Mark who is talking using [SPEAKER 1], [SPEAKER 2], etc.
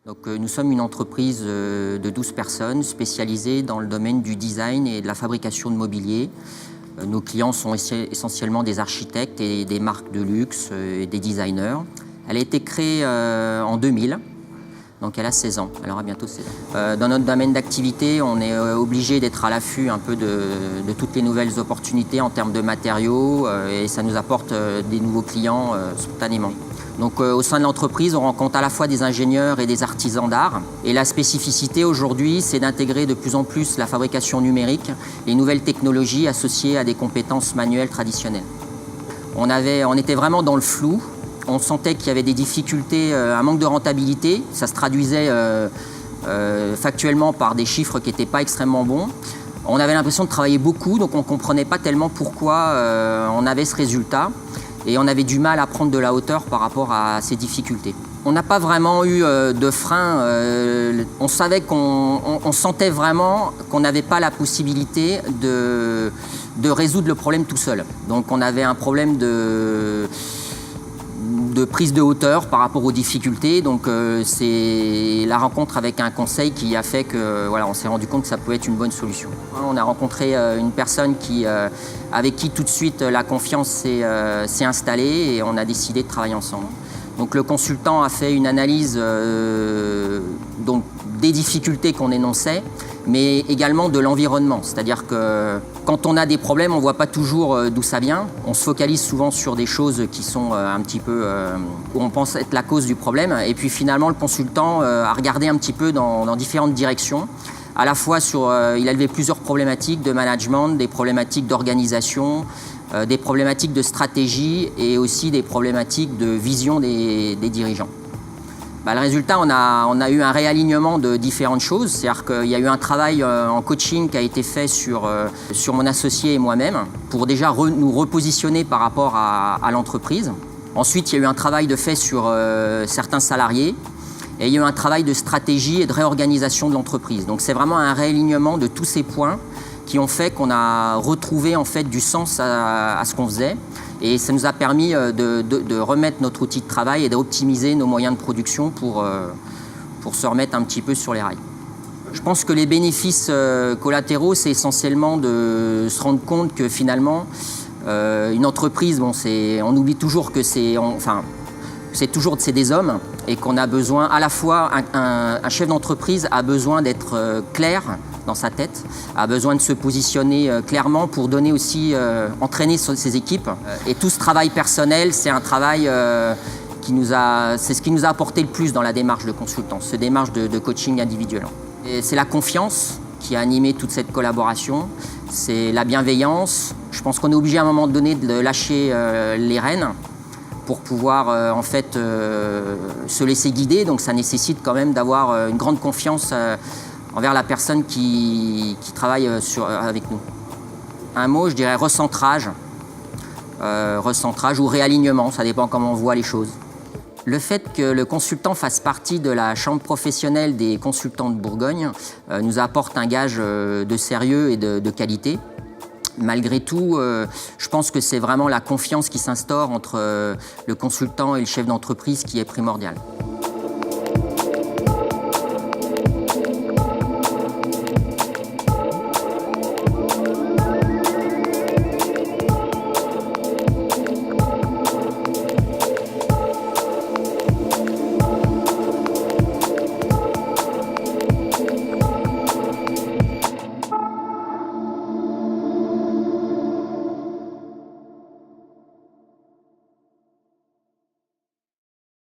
[SPEAKER 1] Nous sommes une entreprise de 12 personnes spécialisée dans le domaine du design et de la fabrication de mobilier. Nos clients sont essentiellement des architectes et des marques de luxe et des designers. Elle a été créée en 2000, donc elle a 16 ans, elle aura bientôt 16 ans. Dans notre domaine d'activité, on est obligé d'être à l'affût un peu de toutes les nouvelles opportunités en termes de matériaux et ça nous apporte des nouveaux clients spontanément. Donc au sein de l'entreprise, on rencontre à la fois des ingénieurs et des artisans d'art. Et la spécificité aujourd'hui, c'est d'intégrer de plus en plus la fabrication numérique, les nouvelles technologies associées à des compétences manuelles traditionnelles. On était vraiment dans le flou. On sentait qu'il y avait des difficultés, un manque de rentabilité. Ça se traduisait factuellement par des chiffres qui n'étaient pas extrêmement bons. On avait l'impression de travailler beaucoup, donc on ne comprenait pas tellement pourquoi on avait ce résultat. Et on avait du mal à prendre de la hauteur par rapport à ces difficultés. On n'a pas vraiment eu de frein. On savait on sentait vraiment qu'on n'avait pas la possibilité de résoudre le problème tout seul. Donc on avait un problème de prise de hauteur par rapport aux difficultés. Donc c'est la rencontre avec un conseil qui a fait que voilà, on s'est rendu compte que ça pouvait être une bonne solution. On a rencontré une personne avec qui tout de suite la confiance s'est installée et on a décidé de travailler ensemble. Donc le consultant a fait une analyse des difficultés qu'on énonçait, mais également de l'environnement. C'est-à-dire que quand on a des problèmes, on ne voit pas toujours d'où ça vient. On se focalise souvent sur des choses qui sont un petit peu où on pense être la cause du problème. Et puis finalement, le consultant a regardé un petit peu dans différentes directions. À la fois il a levé plusieurs problématiques de management, des problématiques d'organisation, des problématiques de stratégie et aussi des problématiques de vision des dirigeants. Le résultat, on a eu un réalignement de différentes choses. C'est-à-dire qu'il y a eu un travail en coaching qui a été fait sur mon associé et moi-même pour déjà nous repositionner par rapport à l'entreprise. Ensuite, il y a eu un travail de fait sur certains salariés. Et il y a eu un travail de stratégie et de réorganisation de l'entreprise. Donc c'est vraiment un réalignement de tous ces points qui ont fait qu'on a retrouvé en fait du sens à ce qu'on faisait. Et ça nous a permis de remettre notre outil de travail et d'optimiser nos moyens de production pour se remettre un petit peu sur les rails. Je pense que les bénéfices collatéraux, c'est essentiellement de se rendre compte que finalement, une entreprise, on oublie toujours que c'est des hommes et qu'on a besoin, à la fois, un chef d'entreprise a besoin d'être clair dans sa tête, a besoin de se positionner clairement pour donner aussi, entraîner ses équipes. Et tout ce travail personnel, c'est un travail c'est ce qui nous a apporté le plus dans la démarche de consultant, cette démarche de coaching individuel. Et c'est la confiance qui a animé toute cette collaboration, c'est la bienveillance. Je pense qu'on est obligé à un moment donné de lâcher les rênes pour pouvoir se laisser guider. Donc ça nécessite quand même d'avoir une grande confiance envers la personne qui travaille avec nous. Un mot, je dirais recentrage, recentrage ou réalignement, ça dépend comment on voit les choses. Le fait que le consultant fasse partie de la chambre professionnelle des consultants de Bourgogne nous apporte un gage de sérieux et de qualité. Malgré tout, je pense que c'est vraiment la confiance qui s'instaure entre le consultant et le chef d'entreprise qui est primordiale.